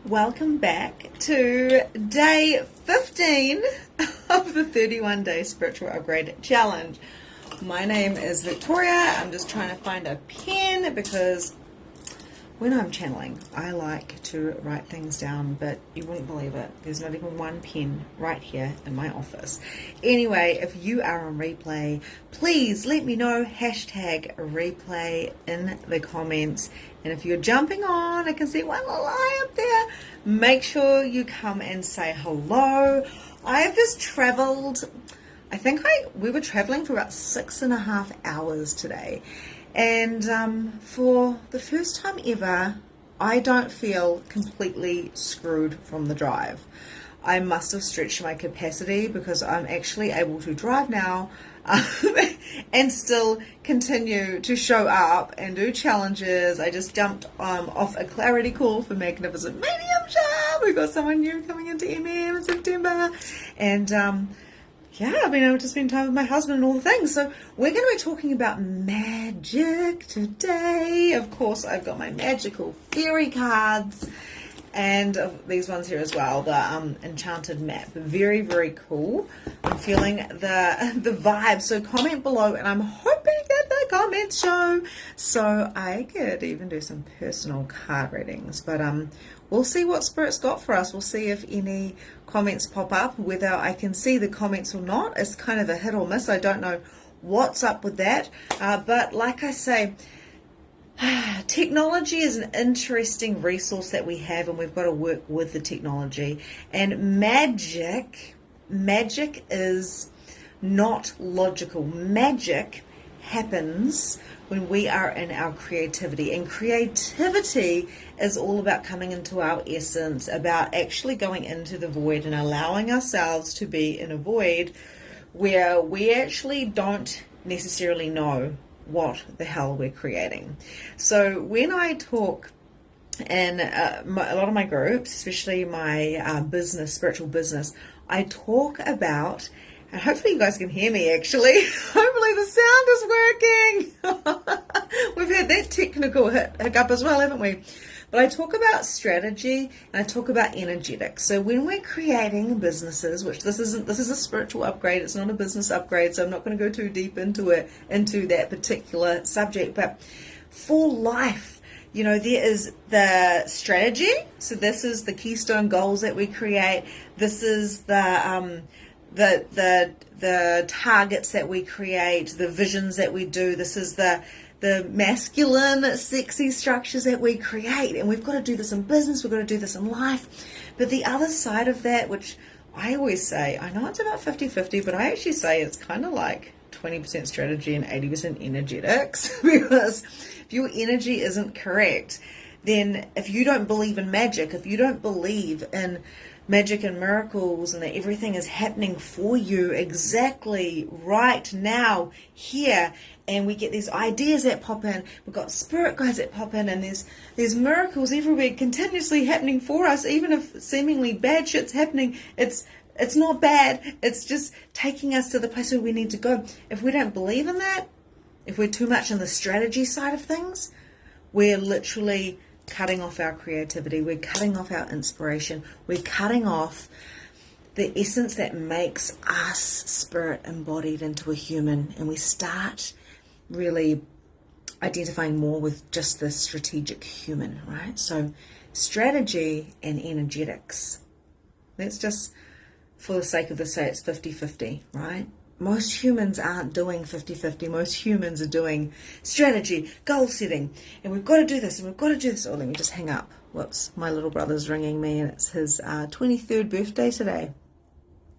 Welcome back to day 15 of the 31-day spiritual upgrade challenge. My name is Victoria. I'm just trying to find a pen because when I'm channeling, I like to write things down, but you wouldn't believe it. There's not even one pen right here in my office. Anyway, if you are on replay, please let me know, hashtag replay in the comments. And if you're jumping on, I can see one little eye up there. Make sure you come and say hello. I have just traveled, we were traveling for about 6.5 hours today. And for the first time ever, I don't feel completely screwed from the drive. I must have stretched my capacity because I'm actually able to drive now and still continue to show up and do challenges. I just jumped off a clarity call for Magnificent Mediumship. We've got someone new coming into MM in September. And yeah, I've been able to spend time with my husband and all the things. So we're going to be talking about magic today. Of course, I've got my magical fairy cards and these ones here as well, the enchanted map. Very, very cool. I'm feeling the vibe. So comment below, and I'm hoping that the comments show so I could even do some personal card readings. But we'll see what Spirit's got for us. We'll see if any comments pop up, whether I can see the comments or not. It's kind of a hit or miss. I don't know what's up with that. But like I say, technology is an interesting resource that we have, and we've got to work with the technology. And magic is not logical. Magic happens when we are in our creativity, and creativity is all about coming into our essence, about actually going into the void and allowing ourselves to be in a void where we actually don't necessarily know what the hell we're creating. So when I talk in a lot of my groups, especially my spiritual business, I talk about, and hopefully you guys can hear me actually. Hopefully the sound is working. We've had that technical hiccup as well, haven't we? But I talk about strategy and I talk about energetics. So when we're creating businesses, which this is a spiritual upgrade, it's not a business upgrade, so I'm not going to go too deep into that particular subject. But for life, there is the strategy. So this is the keystone goals that we create. This is the targets that we create, the visions that we do. This is the masculine, sexy structures that we create. And we've got to do this in business, we've got to do this in life. But the other side of that, which I always say, I know it's about 50-50, but I actually say it's kind of like 20% strategy and 80% energetics. Because if your energy isn't correct, then if you don't believe in magic, if you don't believe in magic and miracles and that everything is happening for you exactly right now, here, and we get these ideas that pop in, we've got spirit guides that pop in, and there's miracles everywhere continuously happening for us, even if seemingly bad shit's happening. It's not bad, it's just taking us to the place where we need to go. If we don't believe in that, if we're too much on the strategy side of things, we're literally cutting off our creativity, we're cutting off our inspiration, we're cutting off the essence that makes us spirit embodied into a human, and we start really identifying more with just the strategic human, right? So strategy and energetics, let's just, for the sake of this, say it's 50-50, right? Most humans aren't doing 50-50. Most humans are doing strategy, goal setting, and we've got to do this, and we've got to do this. Oh, let me just hang up. Whoops, my little brother's ringing me, and it's his 23rd birthday today.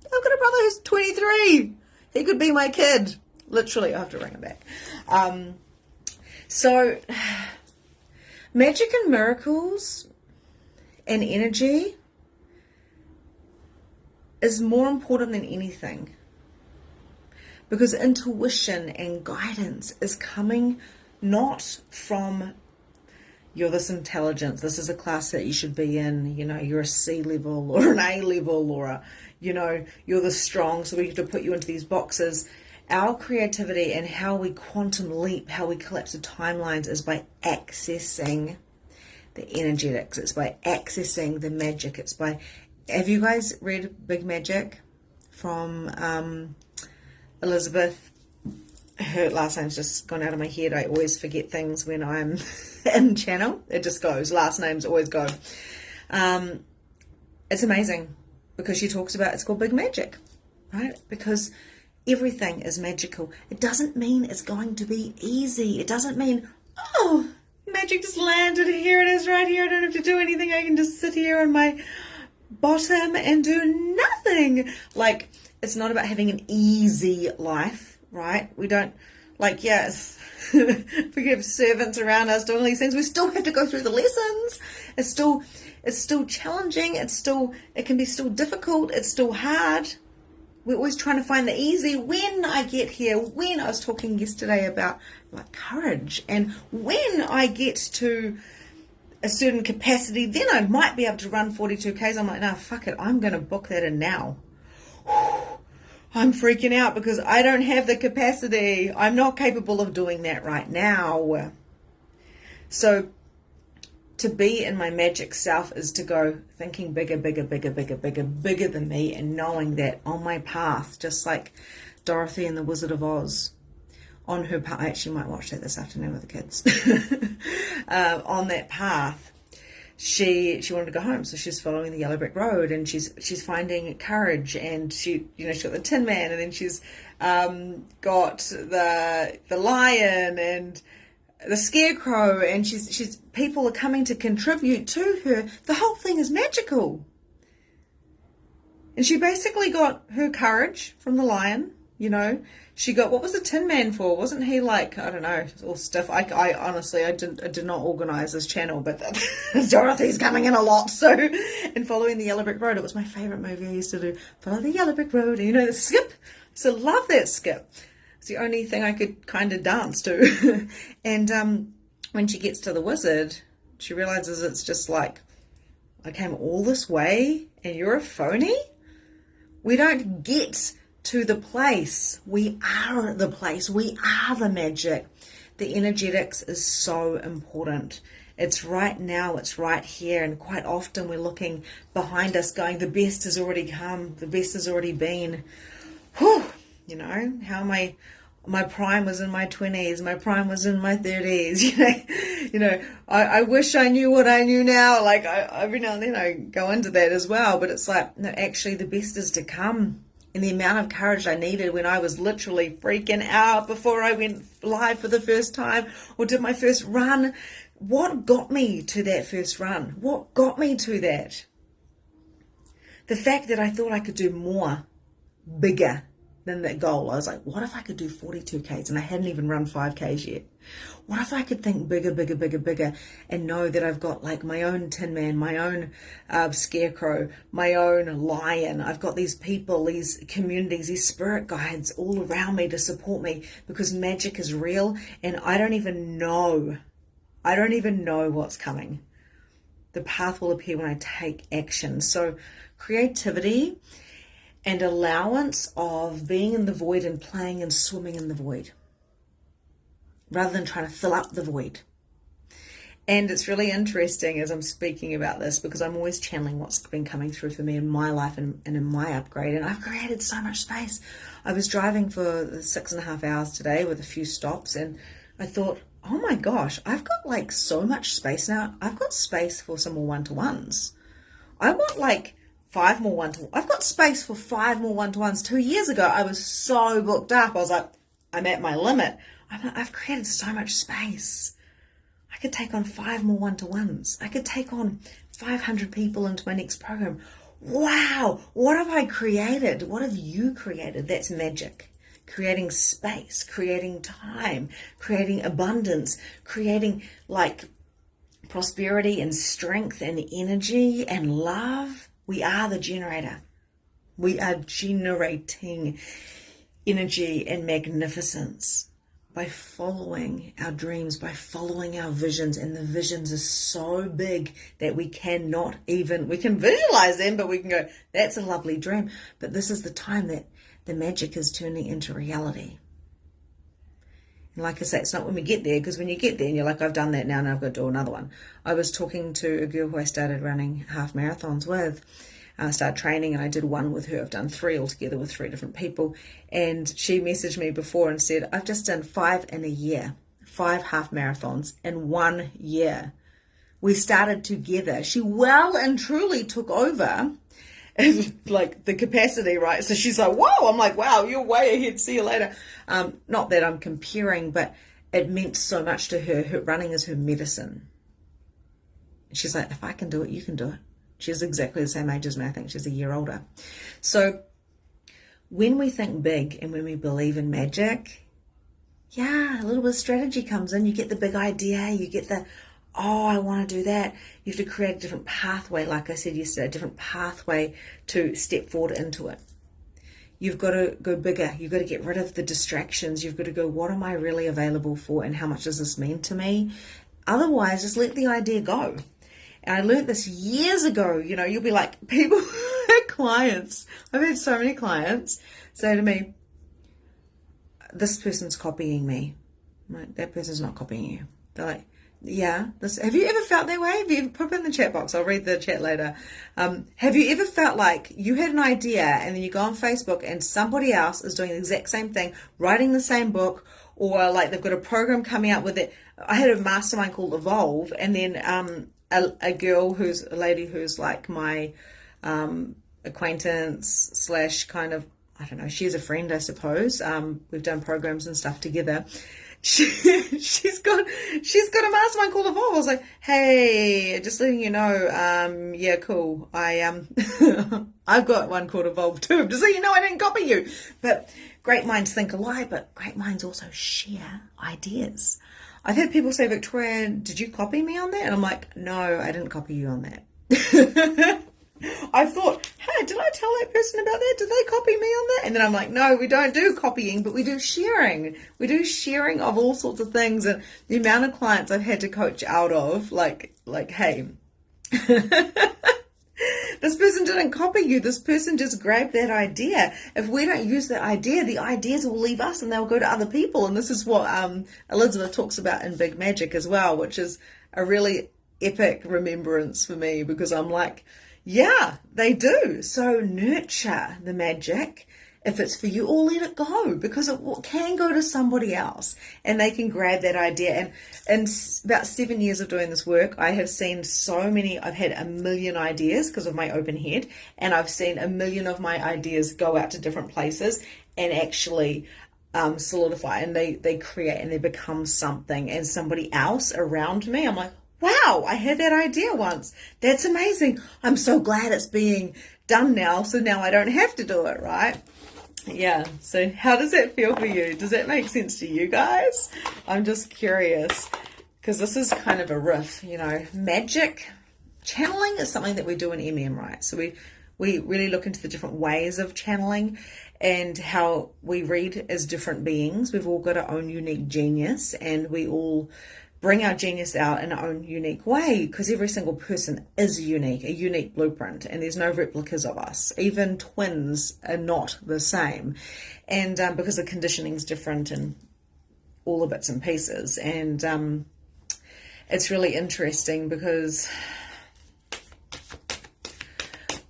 I've got a brother who's 23. He could be my kid. Literally, I have to ring him back. So, magic and miracles and energy is more important than anything. Because intuition and guidance is coming not from, you're this intelligence, this is a class that you should be in, you're a C level or an A level, or you're the strong, so we have to put you into these boxes. Our creativity and how we quantum leap, how we collapse the timelines, is by accessing the energetics. It's by accessing the magic. It's by, have you guys read Big Magic from Elizabeth? Her last name's just gone out of my head. I always forget things when I'm in channel. It just goes. Last names always go. It's amazing because she talks about, it's called Big Magic, right? Because everything is magical. It doesn't mean it's going to be easy. It doesn't mean, oh, magic just landed. Here it is right here. I don't have to do anything. I can just sit here on my bottom and do nothing. Like, it's not about having an easy life. Right? We don't, like, yes, if we have servants around us doing all these things, we still have to go through the lessons. It's still challenging. It can be still difficult. It's still hard. We're always trying to find the easy. When I get here, when I was talking yesterday about like courage, and when I get to a certain capacity, then I might be able to run 42 Ks. I'm like, no, fuck it. I'm going to book that in now. I'm freaking out because I don't have the capacity. I'm not capable of doing that right now. So to be in my magic self is to go thinking bigger, bigger, bigger, bigger, bigger, bigger than me, and knowing that on my path, just like Dorothy and the Wizard of Oz, on her path, I actually might watch that this afternoon with the kids. On that path, she wanted to go home, so she's following the yellow brick road, and she's finding courage, and she's got the Tin Man, and then she's got the lion and the scarecrow, and she's people are coming to contribute to her. The whole thing is magical, and she basically got her courage from the lion. She got, what was the Tin Man for? Wasn't he like, I don't know, all stiff? I honestly, I did not organize this channel, but Dorothy's coming in a lot. So, and following the yellow brick road, it was my favorite movie. I used to do, follow the yellow brick road, and the skip. So love that skip. It's the only thing I could kind of dance to. And when she gets to the wizard, she realizes it's just like, I came all this way and you're a phony? We don't get to the place. We are the place. We are the magic. The energetics is so important. It's right now. It's right here. And quite often we're looking behind us going, the best has already come. The best has already been. Whew, how am I? My prime was in my 20s. My prime was in my 30s. I wish I knew what I knew now. Like every now and then I go into that as well. But it's like, no, actually the best is to come. And the amount of courage I needed when I was literally freaking out before I went live for the first time or did my first run. What got me to that first run? What got me to that? The fact that I thought I could do more, bigger than that goal. I was like, what if I could do 42 Ks? And I hadn't even run 5 Ks yet. What if I could think bigger, bigger, bigger, bigger, and know that I've got like my own Tin Man, my own scarecrow, my own lion. I've got these people, these communities, these spirit guides all around me to support me, because magic is real and I don't even know what's coming. The path will appear when I take action. So creativity and allowance of being in the void and playing and swimming in the void, rather than trying to fill up the void. And it's really interesting as I'm speaking about this, because I'm always channeling what's been coming through for me in my life and in my upgrade. And I've created so much space. I was driving for 6.5 hours today with a few stops, and I thought, oh my gosh, I've got like so much space now. I've got space for some more one-to-ones. I want like 5 more one-to-ones. I've got space for 5 more one-to-ones. 2 years ago, I was so booked up. I was like, I'm at my limit. I've created so much space. I could take on 5 more one-to-ones. I could take on 500 people into my next program. Wow, what have I created? What have you created? That's magic. Creating space, creating time, creating abundance, creating like prosperity and strength and energy and love. We are the generator. We are generating energy and magnificence by following our dreams, by following our visions. And the visions are so big that we can visualize them, but we can go, that's a lovely dream. But this is the time that the magic is turning into reality. Like I say, it's not when we get there, because when you get there and you're like, I've done that now and I've got to do another one. I was talking to a girl who I started running half marathons with. I started training and I did one with her. I've done 3 altogether with 3 different people. And she messaged me before and said, I've just done 5 in a year, 5 half marathons in 1 year. We started together. She well and truly took over like the capacity, right? So she's like, whoa, I'm like, wow, you're way ahead. See you later. Not that I'm comparing, but it meant so much to her. Her running is her medicine. She's like, if I can do it, you can do it. She's exactly the same age as me. I think she's a year older. So when we think big and when we believe in magic, yeah, a little bit of strategy comes in. You get the big idea. You get the, oh, I want to do that. You have to create a different pathway, like I said yesterday, a different pathway to step forward into it. You've got to go bigger. You've got to get rid of the distractions. You've got to go, what am I really available for and how much does this mean to me? Otherwise, just let the idea go. And I learned this years ago. You know, you'll be like, people, clients, I've had so many clients say to me, this person's copying me. I'm like, that person's not copying you. They're like, yeah, have you ever felt that way? Have you ever, put it in the chat box, I'll read the chat later. Have you ever felt like you had an idea and then you go on Facebook and somebody else is doing the exact same thing, writing the same book, or like they've got a program coming out with it? I had a mastermind called Evolve, and then a girl who's a lady who's like my acquaintance slash kind of, I don't know, she's a friend, I suppose. We've done programs and stuff together. She's got a mastermind called Evolve. I was like, hey, just letting you know, yeah, cool. I've got one called Evolve too. Just so you know, I didn't copy you. But great minds think alike, but great minds also share ideas. I've had people say, Victoria, did you copy me on that? And I'm like, no, I didn't copy you on that. I thought, hey, did I tell that person about that? Did they copy me on that? And then I'm like, no, we don't do copying, but we do sharing. We do sharing of all sorts of things. And the amount of clients I've had to coach out of, like, hey, this person didn't copy you. This person just grabbed that idea. If we don't use that idea, the ideas will leave us and they'll go to other people. And this is what Elizabeth talks about in Big Magic as well, which is a really epic remembrance for me, because I'm like, yeah, they do. So nurture the magic. If it's for you, or let it go, because it can go to somebody else and they can grab that idea. And in about 7 years of doing this work, I have seen so many, I've had 1 million ideas because of my open head, and I've seen 1 million of my ideas go out to different places and actually solidify, and they create and they become something, and somebody else around me, I'm like, wow, I had that idea once. That's amazing. I'm so glad it's being done now. So now I don't have to do it, right? Yeah. So how does that feel for you? Does that make sense to you guys? I'm just curious, because this is kind of a riff, you know. Magic, channeling is something that we do in MM, right? So we really look into the different ways of channeling and how we read as different beings. We've all got our own unique genius, and we all bring our genius out in our own unique way, because every single person is unique, a unique blueprint, and there's no replicas of us. Even twins are not the same, and because the conditioning is different and all the bits and pieces. And it's really interesting, because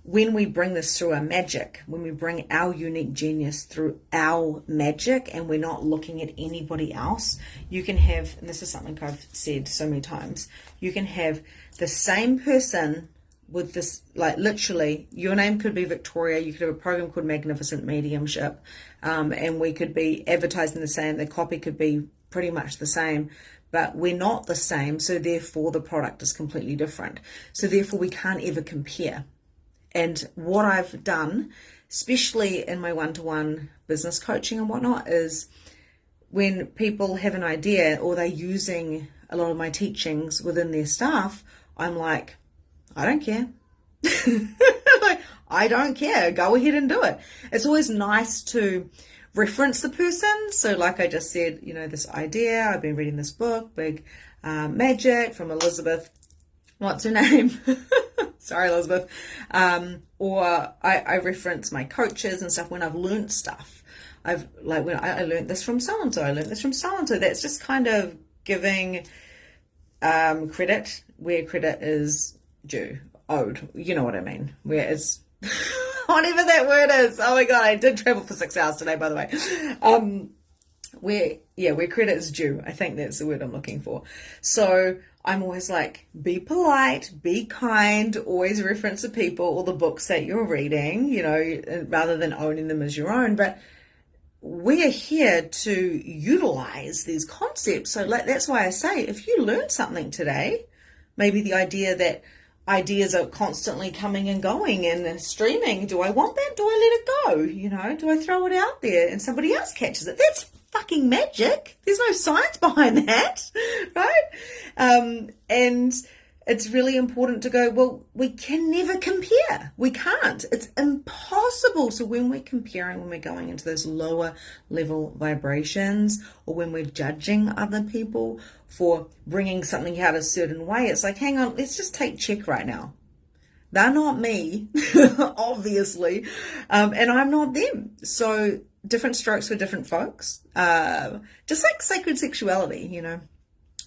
when we bring this through our magic, when we bring our unique genius through our magic, and we're not looking at anybody else, you can have, and this is something I've said so many times, you can have the same person with this, like literally, your name could be Victoria, you could have a program called Magnificent Mediumship, and we could be advertising the same, the copy could be pretty much the same, but we're not the same, so therefore the product is completely different. So therefore we can't ever compare. And what I've done, especially in my one-to-one business coaching and whatnot, is when people have an idea or they're using a lot of my teachings within their staff, I'm like, I don't care. Like, I don't care. Go ahead and do it. It's always nice to reference the person. So like I just said, you know, this idea, I've been reading this book, Big Magic, from Elizabeth. What's her name? Sorry, Elizabeth. Or I reference my coaches and stuff when I've learned stuff. when I learned this from so-and-so, I learned this from so-and-so. That's just kind of giving credit where credit is due, owed. You know what I mean? Where it's, whatever that word is. Oh my God, I did travel for 6 hours today, by the way. Where credit is due. I think that's the word I'm looking for. So I'm always like, be polite, be kind, always reference the people or the books that you're reading, rather than owning them as your own. But we're here to utilize these concepts. So that's why I say, if you learned something today, maybe the idea that ideas are constantly coming and going and streaming. Do I want that? Do I let it go? Do I throw it out there and somebody else catches it? That's fucking magic. There's no science behind that, right? And it's really important to go, well, we can never compare. We can't. It's impossible. So when we're comparing, when we're going into those lower level vibrations, or when we're judging other people for bringing something out a certain way, it's like, hang on, let's just take check right now. They're not me, obviously, and I'm not them. So different strokes for different folks, just like sacred sexuality,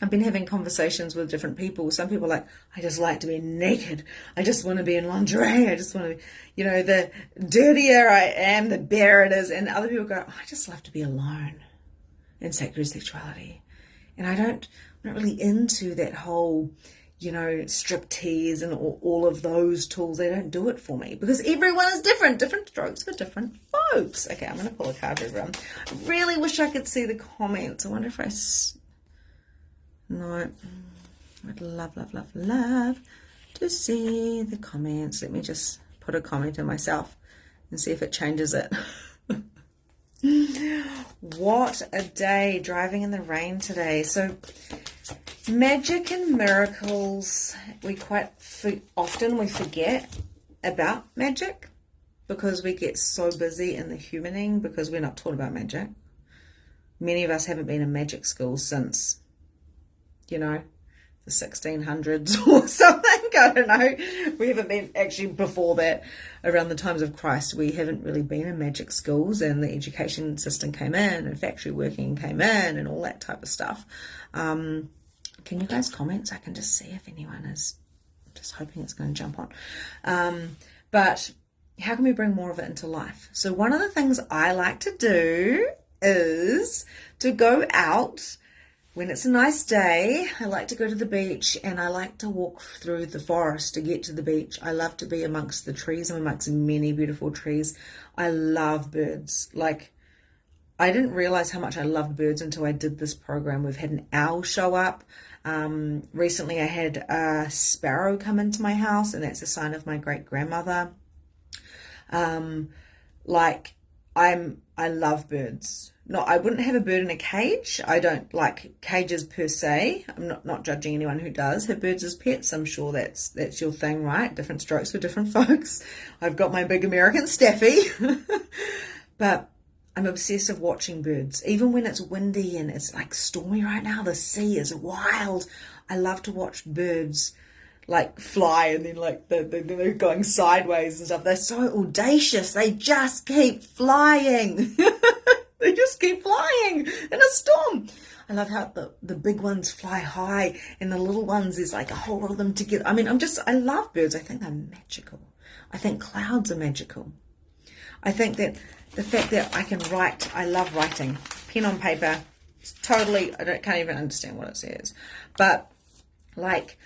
I've been having conversations with different people. Some people are like, I just like to be naked. I just want to be in lingerie. I just want to be, the dirtier I am, the better it is. And other people go, I just love to be alone in sacred sexuality. And I'm not really into that whole, striptease and all of those tools. They don't do it for me because everyone is different strokes for different folks. Okay, I'm going to pull a card for everyone. I really wish I could see the comments. I wonder if no, I'd love to see the comments. Let me just put a comment in myself and see if it changes it. What a day, driving in the rain today. So magic and miracles, we quite often we forget about magic because we get so busy in the humaning because we're not taught about magic. Many of us haven't been in magic school since the 1600s or something. I don't know. We haven't been actually before that, around the times of Christ. We haven't really been in magic schools, and the education system came in, and factory working came in, and all that type of stuff. Can you guys comment so I can just see if anyone is? I'm just hoping it's going to jump on. But how can we bring more of it into life? So one of the things I like to do is to go out. When it's a nice day, I like to go to the beach and I like to walk through the forest to get to the beach. I love to be amongst the trees. I'm amongst many beautiful trees. I love birds. Like, I didn't realize how much I loved birds until I did this program. We've had an owl show up. Recently I had a sparrow come into my house, and that's a sign of my great-grandmother. I love birds. No, I wouldn't have a bird in a cage. I don't like cages per se. I'm not judging anyone who does have birds as pets. I'm sure that's your thing, right? Different strokes for different folks. I've got my big American Staffy. But I'm obsessed with watching birds. Even when it's windy and it's like stormy right now, the sea is wild. I love to watch birds like fly, and then like they're going sideways and stuff. They're so audacious. They just keep flying. They just keep flying in a storm. I love how the big ones fly high and the little ones, there's like a whole lot of them together. I mean, I love birds. I think they're magical. I think clouds are magical. I think that the fact that I can write, I love writing. Pen on paper, it's totally, can't even understand what it says. But like,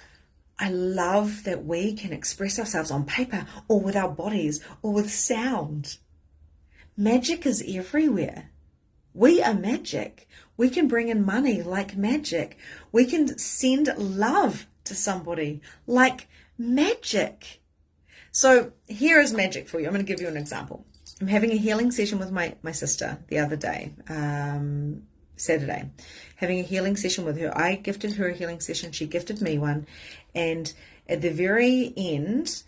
I love that we can express ourselves on paper or with our bodies or with sound. Magic is everywhere. We are magic. We can bring in money like magic. We can send love to somebody like magic. So here is magic for you. I'm going to give you an example. I'm having a healing session with my sister the other day, Saturday. Having a healing session with her. I gifted her a healing session. She gifted me one. And at the very end,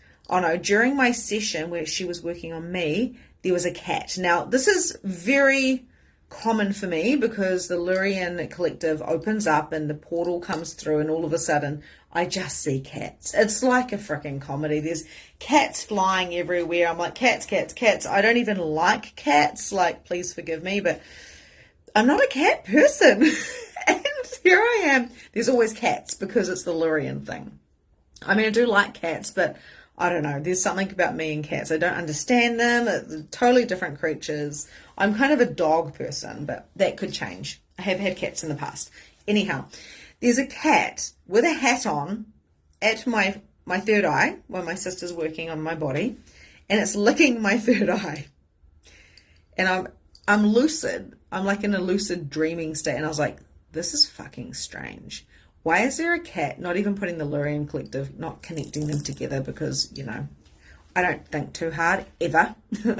during my session where she was working on me, there was a cat. Now, this is very common for me because the Lurian collective opens up and the portal comes through, and all of a sudden I just see cats. It's like a freaking comedy. There's cats flying everywhere. I'm like, cats, cats, cats. I don't even like cats. Like, please forgive me, but I'm not a cat person. And here I am. There's always cats because it's the Lurian thing. I mean, I do like cats, but I don't know. There's something about me and cats. I don't understand them. They're totally different creatures. I'm kind of a dog person, but that could change. I have had cats in the past. Anyhow, there's a cat with a hat on at my third eye while my sister's working on my body, and it's licking my third eye. And I'm lucid. I'm like in a lucid dreaming state, and I was like, this is fucking strange. Why is there a cat, not even putting the Lurian collective, not connecting them together? Because, you know, I don't think too hard, ever.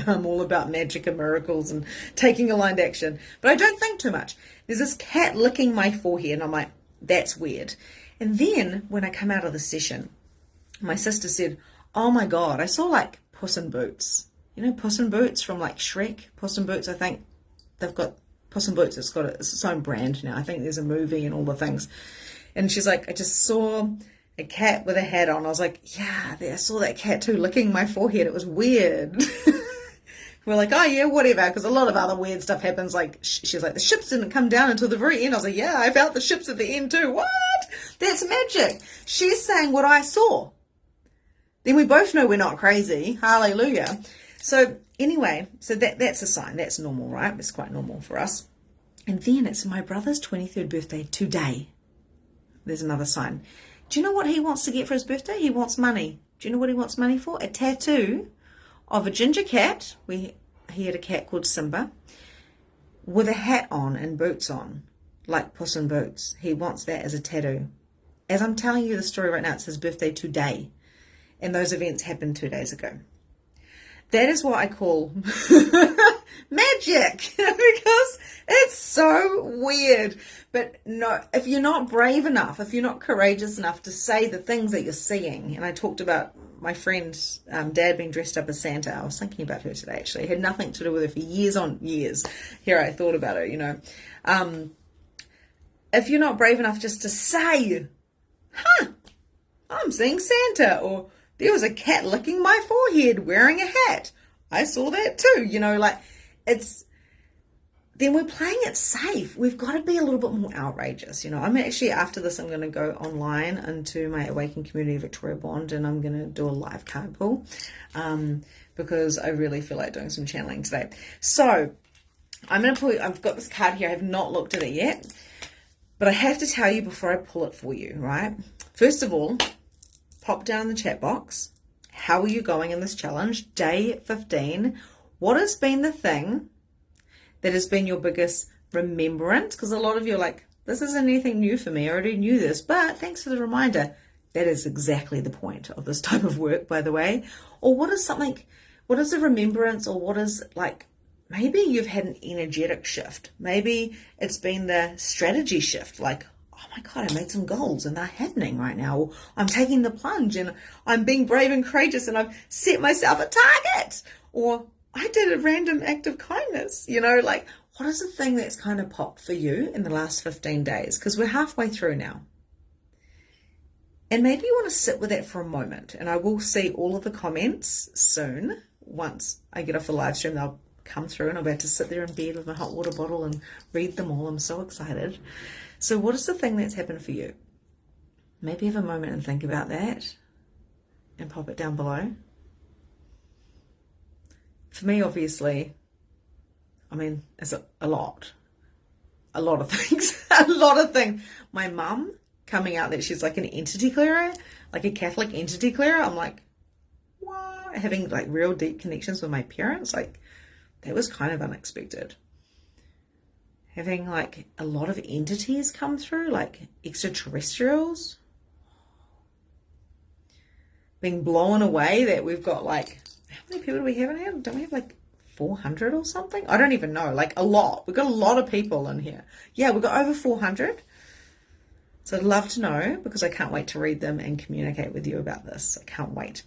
I'm all about magic and miracles and taking aligned action. But I don't think too much. There's this cat licking my forehead, and I'm like, that's weird. And then, when I come out of the session, my sister said, oh my God, I saw like Puss in Boots. You know Puss in Boots from like Shrek? Puss in Boots, I think they've got Puss in Boots. It's its own brand now. I think there's a movie and all the things. And she's like, I just saw a cat with a hat on. I was like, yeah, I saw that cat too licking my forehead. It was weird. We're like, oh yeah, whatever, because a lot of other weird stuff happens. Like, she's like, the ships didn't come down until the very end. I was like, yeah, I felt the ships at the end too. What? That's magic. She's saying what I saw. Then we both know we're not crazy. Hallelujah. So anyway, so that's a sign. That's normal, right? It's quite normal for us. And then it's my brother's 23rd birthday today. There's another sign. Do you know what he wants to get for his birthday? He wants money. Do you know what he wants money for? A tattoo of a ginger cat. He had a cat called Simba with a hat on and boots on, like Puss in Boots. He wants that as a tattoo. As I'm telling you the story right now, it's his birthday today. And those events happened 2 days ago. That is what I call magic, because it's so weird. But no, if you're not brave enough, if you're not courageous enough to say the things that you're seeing, and I talked about my friend's dad being dressed up as Santa. I was thinking about her today, actually. It had nothing to do with her for years on years. Here I thought about her, you know. If you're not brave enough just to say, I'm seeing Santa, or there was a cat licking my forehead wearing a hat. I saw that too. You know, like, then we're playing it safe. We've got to be a little bit more outrageous. You know, I'm actually, after this, I'm going to go online into my Awaken Community Victoria Bond, and I'm going to do a live card pull because I really feel like doing some channeling today. So I'm going to pull, I've got this card here. I have not looked at it yet, but I have to tell you before I pull it for you, right? First of all, pop down in the chat box. How are you going in this challenge? Day 15. What has been the thing that has been your biggest remembrance? Because a lot of you are like, this isn't anything new for me. I already knew this, but thanks for the reminder. That is exactly the point of this type of work, by the way. Or what is a remembrance, or what is, like, maybe you've had an energetic shift. Maybe it's been the strategy shift, like, oh my God, I made some goals and they're happening right now. Or I'm taking the plunge and I'm being brave and courageous and I've set myself a target. Or I did a random act of kindness. You know, like, what is the thing that's kind of popped for you in the last 15 days? Because we're halfway through now. And maybe you want to sit with that for a moment. And I will see all of the comments soon. Once I get off the live stream, they'll come through and I'll be able to sit there in bed with my hot water bottle and read them all. I'm so excited. So what is the thing that's happened for you? Maybe have a moment and think about that and pop it down below. For me, obviously, I mean, it's a lot of things, a lot of things. My mum coming out that she's like an entity clearer, like a Catholic entity clearer. I'm like, what? Having like real deep connections with my parents, like that was kind of unexpected. Having like a lot of entities come through, like extraterrestrials. Being blown away that we've got like, how many people do we have in here? Don't we have like 400 or something? I don't even know, like a lot. We've got a lot of people in here. Yeah, we've got over 400. So I'd love to know, because I can't wait to read them and communicate with you about this. I can't wait.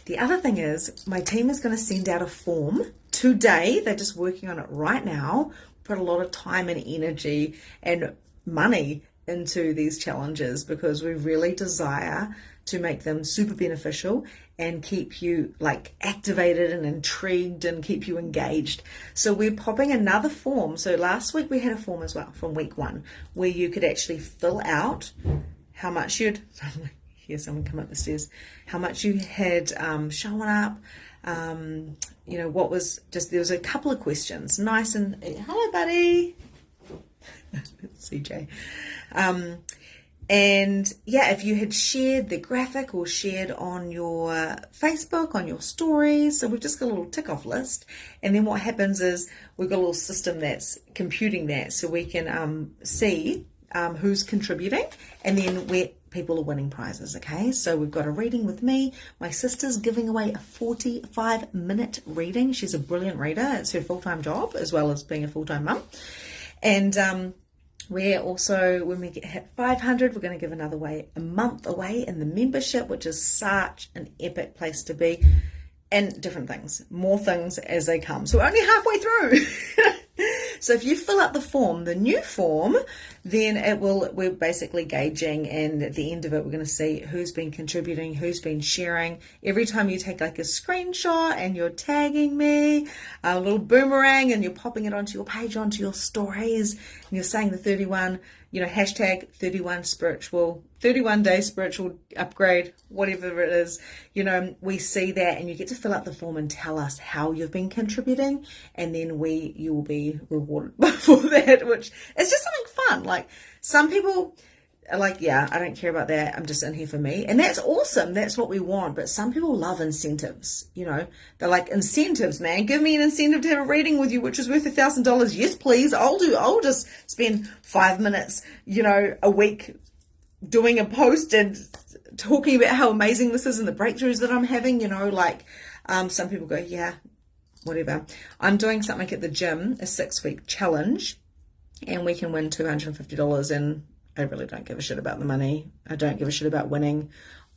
The other thing is my team is going to send out a form today. They're just working on it right now. Put a lot of time and energy and money into these challenges because we really desire to make them super beneficial and keep you like activated and intrigued and keep you engaged. So we're popping another form. So last week we had a form as well from week 1 where you could actually fill out how much you'd hear someone come up the stairs, how much you had shown up, what was just, there was a couple of questions, nice and, hello buddy, it's CJ. And yeah, if you had shared the graphic or shared on your Facebook, on your stories, so we've just got a little tick off list. And then what happens is we've got a little system that's computing that so we can see who's contributing and then where people are winning prizes. Okay, so we've got a reading with me. My sister's giving away a 45-minute reading. She's a brilliant reader. It's her full-time job as well as being a full-time mum. And we're also, when we hit 500, we're going to give a month away in the membership, which is such an epic place to be, and different things, more things as they come. So we're only halfway through. So if you fill out the form, the new form, then we're basically gauging, and at the end of it, we're going to see who's been contributing, who's been sharing. Every time you take like a screenshot and you're tagging me, a little boomerang, and you're popping it onto your page, onto your stories, and you're saying the 31, hashtag 31 day spiritual upgrade, whatever it is, we see that, and you get to fill out the form and tell us how you've been contributing, and then you will be rewarded for that, which is just something fun. Like some people are like, yeah, I don't care about that, I'm just in here for me, and that's awesome, that's what we want. But some people love incentives. They're like, incentives, man, give me an incentive to have a reading with you which is worth $1,000. Yes please, I'll just spend 5 minutes a week doing a post and talking about how amazing this is and the breakthroughs that I'm having. Some people go, yeah, whatever. I'm doing something at the gym, a 6-week challenge, and we can win $250, and I really don't give a shit about the money. I don't give a shit about winning.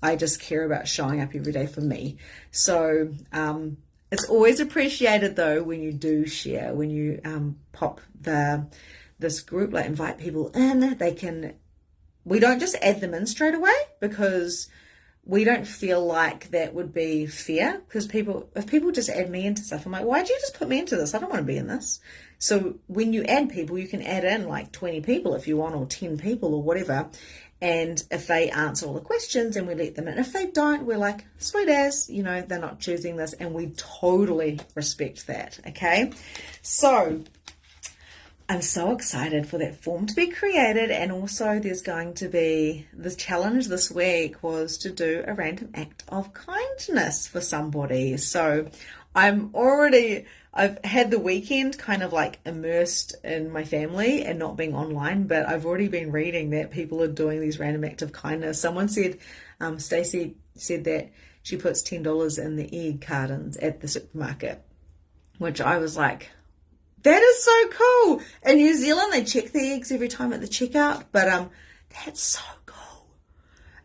I just care about showing up every day for me. So it's always appreciated though when you do share, when you pop this group, like invite people in. We don't just add them in straight away because we don't feel like that would be fair, because if people just add me into stuff, I'm like, why'd you just put me into this? I don't want to be in this. So when you add people, you can add in like 20 people if you want, or 10 people or whatever. And if they answer all the questions, and we let them in. If they don't, we're like, sweet as, they're not choosing this, and we totally respect that. Okay. So I'm so excited for that form to be created. And also there's going to be, the challenge this week was to do a random act of kindness for somebody. So I've had the weekend kind of like immersed in my family and not being online, but I've already been reading that people are doing these random acts of kindness. Someone said, Stacey said that she puts $10 in the egg cartons at the supermarket, which I was like, that is so cool. In New Zealand, they check the eggs every time at the checkout, but that's so cool.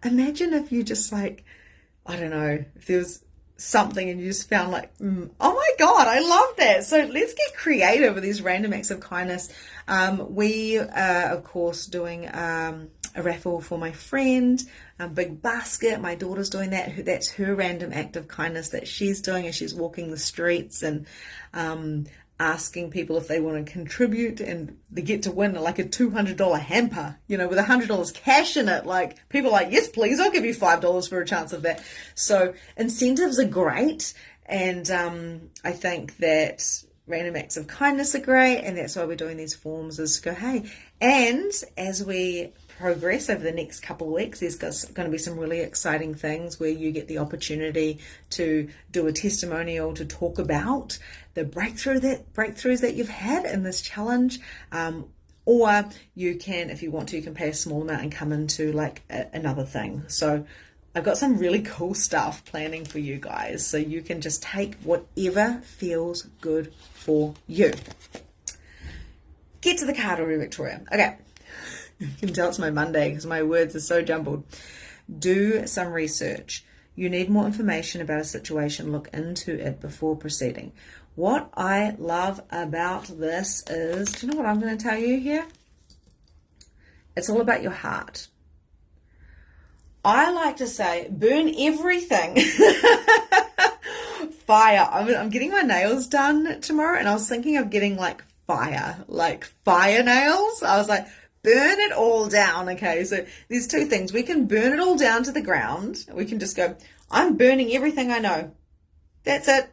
Imagine if you just like, I don't know, if there was something and you just found like, oh my God, I love that. So let's get creative with these random acts of kindness. We are, of course, doing a raffle for my friend, a big basket. My daughter's doing that. That's her random act of kindness that she's doing as she's walking the streets and asking people if they want to contribute, and they get to win like a $200 hamper, with $100 cash in it. Like people are like, yes, please, I'll give you $5 for a chance of that. So incentives are great. And I think that random acts of kindness are great. And that's why we're doing these forms, is to go, hey, and as we progress over the next couple of weeks, there's going to be some really exciting things where you get the opportunity to do a testimonial, to talk about the breakthroughs that you've had in this challenge, or you can, if you want to, you can pay a small amount and come into like another thing. So I've got some really cool stuff planning for you guys, so you can just take whatever feels good for you. Get to the card already, Victoria. Okay. You can tell it's my Monday because my words are so jumbled. Do some research. You need more information about a situation. Look into it before proceeding. What I love about this is, do you know what I'm going to tell you here? It's all about your heart. I like to say, burn everything. Fire. I'm getting my nails done tomorrow, and I was thinking of getting like fire nails. I was like, burn it all down. Okay, so there's two things. We can burn it all down to the ground. We can just go, I'm burning everything I know. That's it.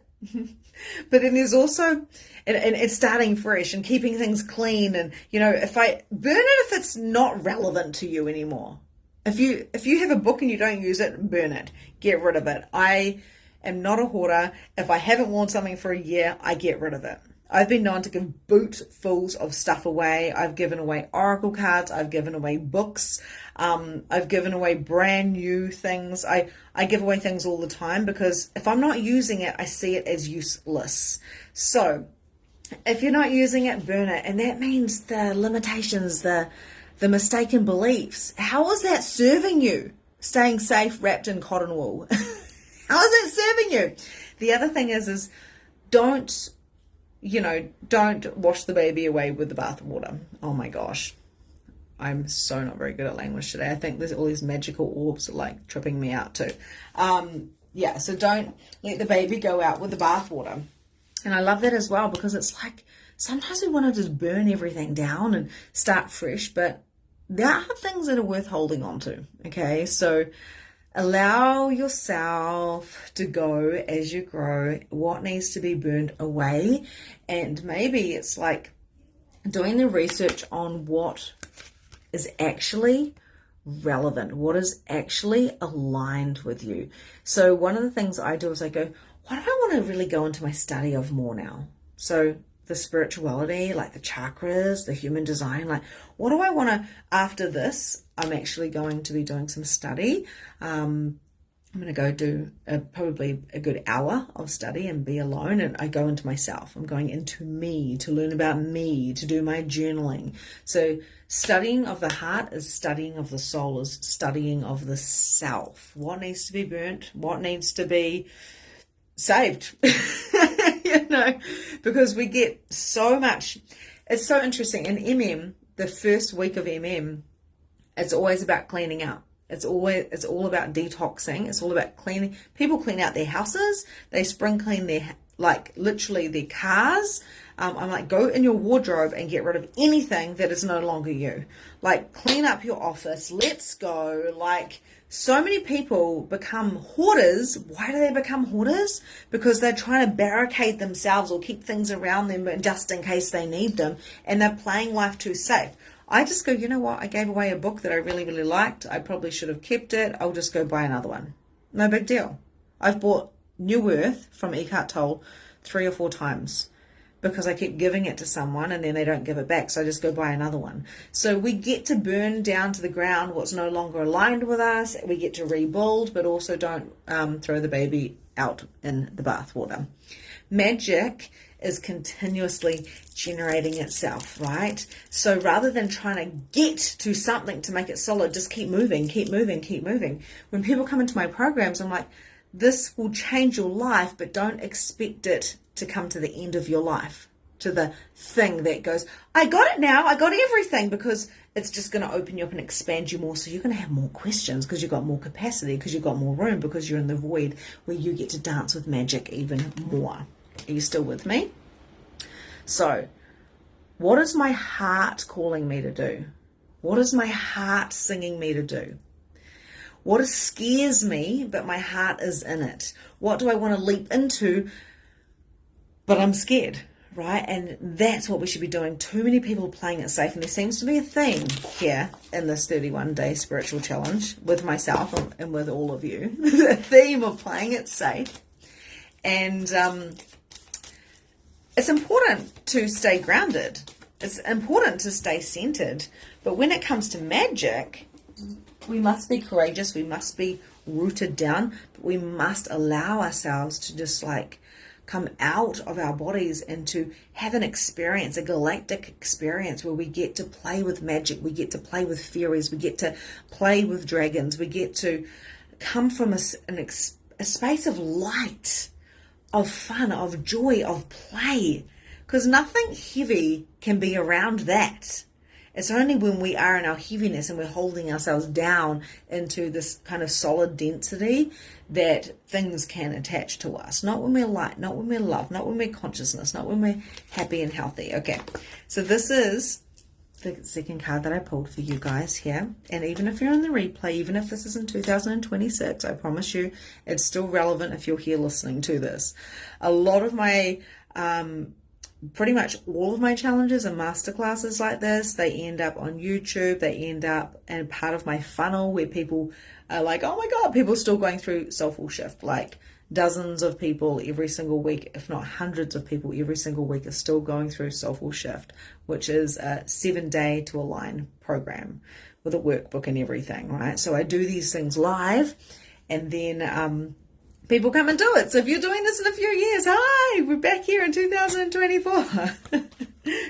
But then there's also, and it's starting fresh and keeping things clean. And, if I burn it, if it's not relevant to you anymore. If you have a book and you don't use it, burn it. Get rid of it. I am not a hoarder. If I haven't worn something for a year, I get rid of it. I've been known to give bootfuls of stuff away. I've given away oracle cards. I've given away books. I've given away brand new things. I give away things all the time because if I'm not using it, I see it as useless. So if you're not using it, burn it. And that means the limitations, the mistaken beliefs. How is that serving you? Staying safe wrapped in cotton wool. How is that serving you? The other thing is don't wash the baby away with the bath water. Oh my gosh. I'm so not very good at language today. I think there's all these magical orbs like tripping me out too. So don't let the baby go out with the bath water. And I love that as well because it's like sometimes we want to just burn everything down and start fresh, but there are things that are worth holding on to. Okay, so allow yourself to go as you grow, what needs to be burned away. And maybe it's like doing the research on what is actually relevant, what is actually aligned with you. So one of the things I do is I go, what do I want to really go into my study of more now? So the spirituality, like the chakras, the human design, like what do I want to, after this, I'm actually going to be doing some study. I'm going to go do probably a good hour of study and be alone, and I go into myself. I'm going into me to learn about me, to do my journaling. So studying of the heart is studying of the soul, is studying of the self. What needs to be burnt? What needs to be saved? Because we get so much. It's so interesting. In MM, the first week of MM, it's always about cleaning out. It's all about detoxing. It's all about cleaning. People clean out their houses. They spring clean literally their cars. I'm like, go in your wardrobe and get rid of anything that is no longer you. Like, clean up your office. Let's go. Like, so many people become hoarders. Why do they become hoarders? Because they're trying to barricade themselves or keep things around them just in case they need them. And they're playing life too safe. I just go, you know what? I gave away a book that I really, really liked. I probably should have kept it. I'll just go buy another one. No big deal. I've bought New Earth from Eckhart Tolle 3 or 4 times because I keep giving it to someone and then they don't give it back. So I just go buy another one. So we get to burn down to the ground what's no longer aligned with us. We get to rebuild, but also don't throw the baby out in the bathwater. Magic is continuously generating itself, right? So rather than trying to get to something to make it solid, just keep moving, keep moving, keep moving. When people come into my programs, I'm like, this will change your life, but don't expect it to come to the end of your life, to the thing that goes, I got it now, I got everything, because it's just going to open you up and expand you more. So you're going to have more questions because you've got more capacity, because you've got more room, because you're in the void where you get to dance with magic even more. Are you still with me? So, what is my heart calling me to do? What is my heart singing me to do? What scares me, but my heart is in it? What do I want to leap into, but I'm scared, right? And that's what we should be doing. Too many people are playing it safe, and there seems to be a theme here in this 31-day spiritual challenge with myself and with all of you. The theme of playing it safe. And it's important to stay grounded. It's important to stay centered. But when it comes to magic, we must be courageous. We must be rooted down. But we must allow ourselves to just like come out of our bodies and to have an experience, a galactic experience where we get to play with magic. We get to play with fairies. We get to play with dragons. We get to come from a space of light, of fun, of joy, of play, because nothing heavy can be around that. It's only when we are in our heaviness and we're holding ourselves down into this kind of solid density that things can attach to us. Not when we're light, not when we're love, not when we're consciousness, not when we're happy and healthy. Okay, so this is the second card that I pulled for you guys here. And even if you're in the replay, even if this is in 2026, I promise you it's still relevant if you're here listening to this. A lot of my pretty much all of my challenges and masterclasses like this, they end up on YouTube, they end up in part of my funnel where people are like, oh my God, people are still going through soulful shift. Like dozens of people every single week, if not hundreds of people every single week are still going through soulful shift, which is a 7-day to align program with a workbook and everything, right? So I do these things live and then people come and do it. So if you're doing this in a few years, hi, we're back here in 2024.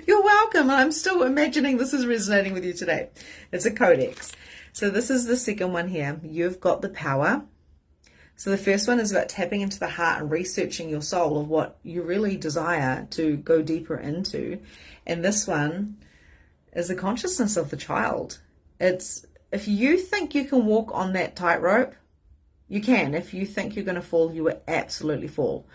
You're welcome. I'm still imagining this is resonating with you today. It's a codex. So this is the second one here. You've got the power. So the first one is about tapping into the heart and researching your soul of what you really desire to go deeper into. And this one is the consciousness of the child. It's if you think you can walk on that tightrope, you can. If you think you're going to fall, you will absolutely fall.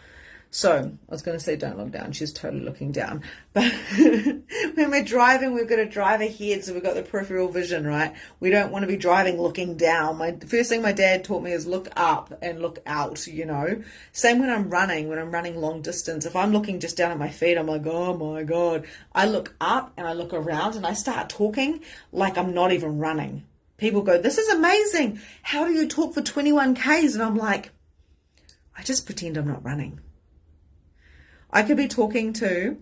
So I was going to say don't look down. She's totally looking down. But when we're driving, we've got to drive ahead. So we've got the peripheral vision, right? We don't want to be driving looking down. The first thing my dad taught me is look up and look out, you know. Same when I'm running long distance. If I'm looking just down at my feet, I'm like, oh my God. I look up and I look around and I start talking like I'm not even running. People go, this is amazing. How do you talk for 21 Ks? And I'm like, I just pretend I'm not running. I could be talking to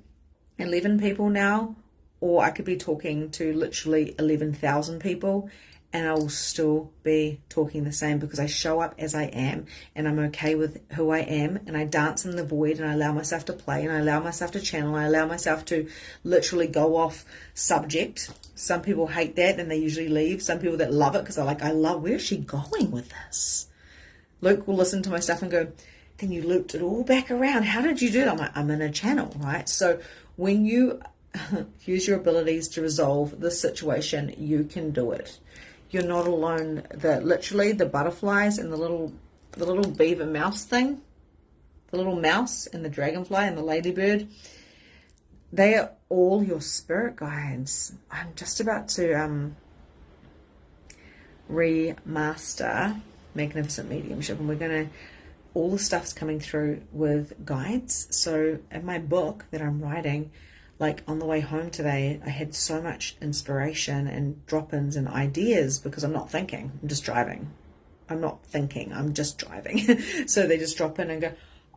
11 people now, or I could be talking to literally 11,000 people, and I will still be talking the same because I show up as I am, and I'm okay with who I am, and I dance in the void, and I allow myself to play, and I allow myself to channel, I allow myself to literally go off subject. Some people hate that, and they usually leave. Some people that love it because they're like, where's she going with this? Luke will listen to my stuff and go, then you looped it all back around. How did you do that? I'm like, I'm in a channel, right? So when you use your abilities to resolve the situation, you can do it. You're not alone. Literally the butterflies and the little beaver mouse thing, the little mouse and the dragonfly and the ladybird, they are all your spirit guides. I'm just about to remaster Magnificent Mediumship, and we're going to, all the stuff's coming through with guides. So in my book that I'm writing, like on the way home today, I had so much inspiration and drop-ins and ideas because I'm not thinking, I'm just driving. I'm not thinking, I'm just driving. So they just drop in and go,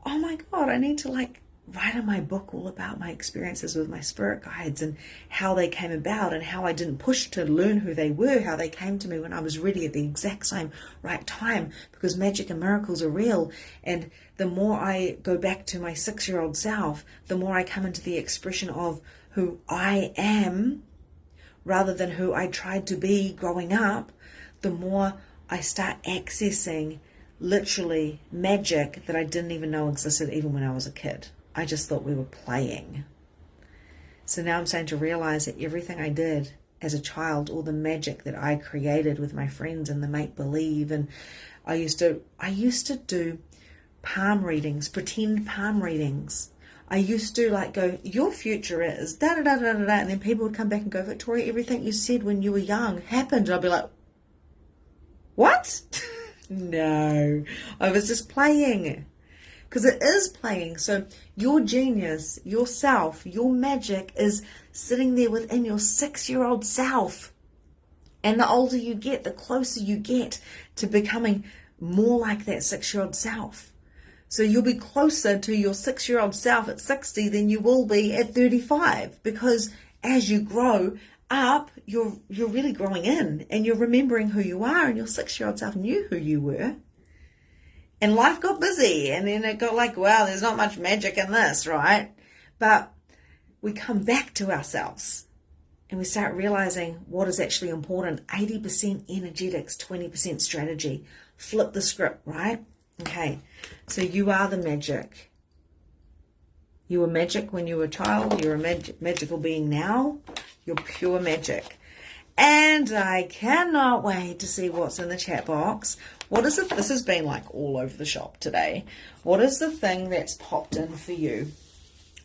oh my God, I need to write in my book all about my experiences with my spirit guides and how they came about and how I didn't push to learn who they were, how they came to me when I was ready at the exact same right time, because magic and miracles are real. And the more I go back to my 6-year-old self, the more I come into the expression of who I am rather than who I tried to be growing up, the more I start accessing literally magic that I didn't even know existed even when I was a kid. I just thought we were playing. So now I'm starting to realize that everything I did as a child, all the magic that I created with my friends and the make-believe, and I used to do palm readings, pretend palm readings. I used to go, your future is da da da da da, and then people would come back and go, Victoria, everything you said when you were young happened. And I'd be like, what? No, I was just playing. Because it is playing. So your genius, yourself, your magic is sitting there within your 6-year-old self. And the older you get, the closer you get to becoming more like that 6-year-old self. So you'll be closer to your 6-year-old self at 60 than you will be at 35. Because as you grow up, you're really growing in and you're remembering who you are, and your 6-year-old self knew who you were. And life got busy, and then it got wow, there's not much magic in this, right? But we come back to ourselves and we start realizing what is actually important. 80% energetics, 20% strategy. Flip the script, right? Okay, so you are the magic. You were magic when you were a child. You're a magical being now. Your pure magic. And I cannot wait to see what's in the chat box. What is it? This has been like all over the shop today. What is the thing that's popped in for you?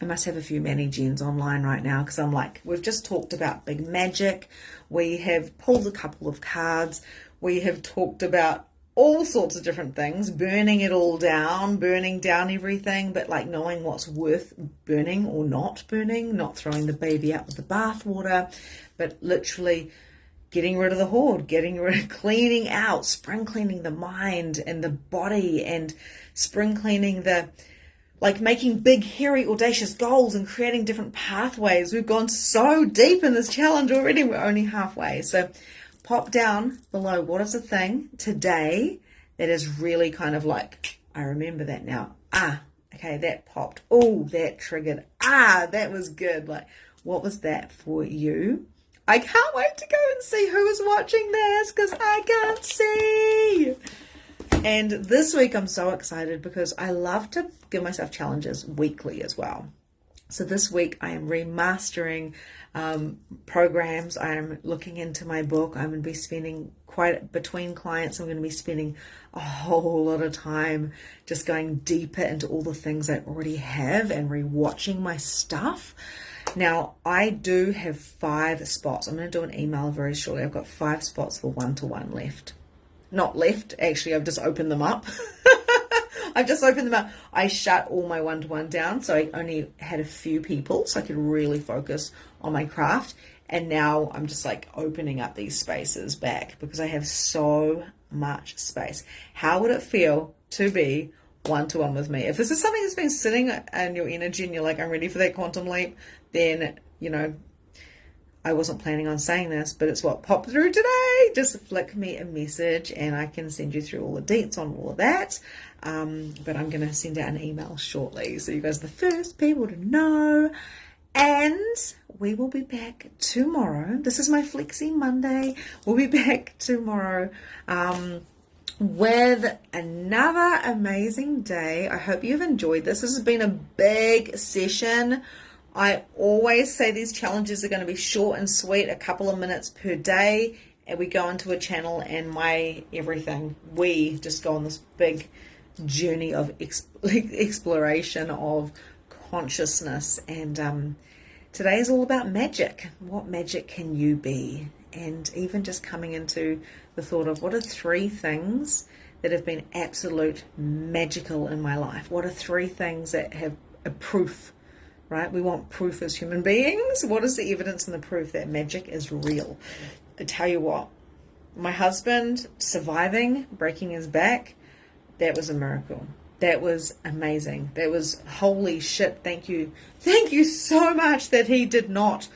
I must have a few mani gens online right now because I'm like, we've just talked about big magic. We have pulled a couple of cards. We have talked about all sorts of different things, burning it all down, burning down everything, but like knowing what's worth burning or not burning, not throwing the baby out with the bathwater, but literally getting rid of the hoard, cleaning out, spring cleaning the mind and the body, and spring cleaning like making big, hairy, audacious goals and creating different pathways. We've gone so deep in this challenge already. We're only halfway. So pop down below, what is the thing today that is really kind of like, I remember that now. Okay, that popped. Oh, that triggered. That was good. Like, what was that for you? I can't wait to go and see who is watching this because I can't see. And this week I'm so excited because I love to give myself challenges weekly as well. So this week I am remastering programs. I am looking into my book. I'm going to be spending between clients, I'm going to be spending a whole lot of time just going deeper into all the things I already have and rewatching my stuff. Now, I do have 5 spots. I'm going to do an email very shortly. I've got 5 spots for one-to-one left. Not left, actually, I've just opened them up. I've just opened them up. I shut all my one-to-one down, so I only had a few people, so I could really focus on my craft. And now I'm just like opening up these spaces back because I have so much space. How would it feel to be one-to-one with me? If this is something that's been sitting in your energy and you're like, I'm ready for that quantum leap, then, you know, I wasn't planning on saying this, but it's what popped through today. Just flick me a message and I can send you through all the deets on all of that. But I'm going to send out an email shortly, so you guys are the first people to know. And we will be back tomorrow. This is my Flexi Monday. We'll be back tomorrow with another amazing day. I hope you've enjoyed this. This has been a big session. I always say these challenges are going to be short and sweet, a couple of minutes per day, and we go into a channel and my everything. We just go on this big journey of exploration of consciousness, and today is all about magic. What magic can you be? And even just coming into the thought of what are 3 things that have been absolute magical in my life? What are 3 things that have a proof? Right? We want proof as human beings. What is the evidence and the proof that magic is real? I tell you what, my husband surviving, breaking his back, that was a miracle. That was amazing. That was holy shit. Thank you. Thank you so much that he did not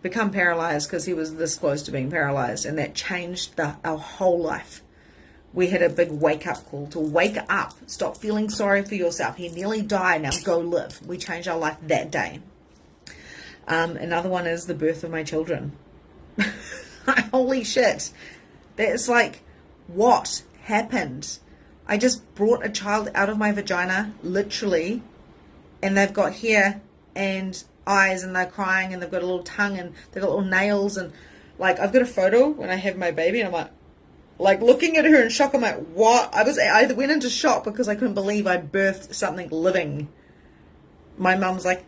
become paralyzed, because he was this close to being paralyzed, and that changed our whole life. We had a big wake-up call to wake up, stop feeling sorry for yourself. He nearly died, now go live. We changed our life that day. Another one is the birth of my children. Holy shit. That's like, what happened? I just brought a child out of my vagina, literally, and they've got hair and eyes, and they're crying, and they've got a little tongue, and they've got little nails, and like, I've got a photo when I have my baby, and I'm like looking at her in shock. I'm like, what? I went into shock because I couldn't believe I birthed something living. My mum's like,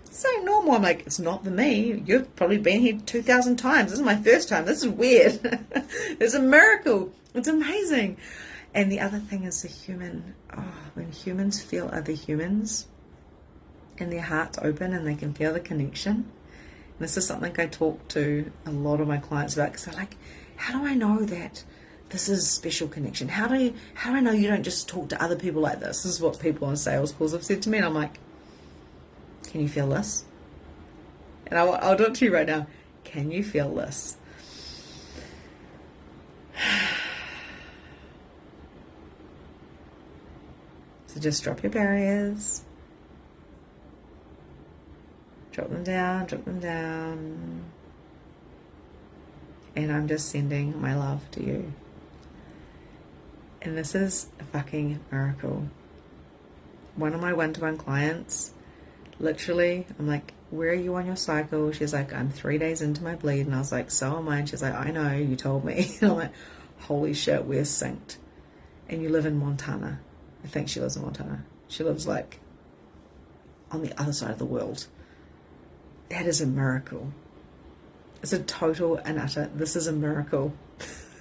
it's so normal. I'm like, it's not for me. You've probably been here 2,000 times. This is my first time. This is weird. It's a miracle. It's amazing. And the other thing is the human. When humans feel other humans and their hearts open and they can feel the connection. And this is something I talk to a lot of my clients about, because they're like, how do I know that this is special connection? How do I know you don't just talk to other people like this? This is what people on sales calls have said to me, and I'm like, can you feel this? And I'll do it to you right now. Can you feel this? So just drop your barriers. Drop them down, drop them down. And I'm just sending my love to you. And this is a fucking miracle. One of my one-to-one clients, literally, I'm like, where are you on your cycle? She's like, I'm 3 days into my bleed. And I was like, so am I. And she's like, I know, you told me. And I'm like, holy shit, we're synced. And you live in Montana. I think she lives in Montana. She lives like on the other side of the world. That is a miracle. It's a total and utter, this is a miracle.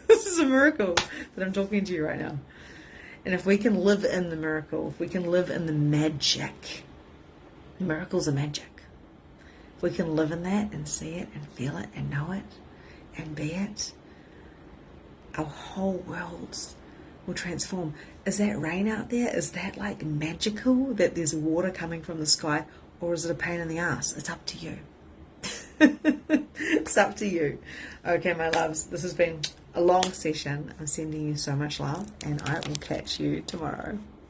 This is a miracle that I'm talking to you right now. And if we can live in the miracle, if we can live in the magic, miracles are magic. If we can live in that and see it and feel it and know it and be it, our whole worlds will transform. Is that rain out there? Is that like magical that there's water coming from the sky? Or is it a pain in the ass? It's up to you. It's up to you. Okay, my loves, this has been a long session. I'm sending you so much love, and I will catch you tomorrow.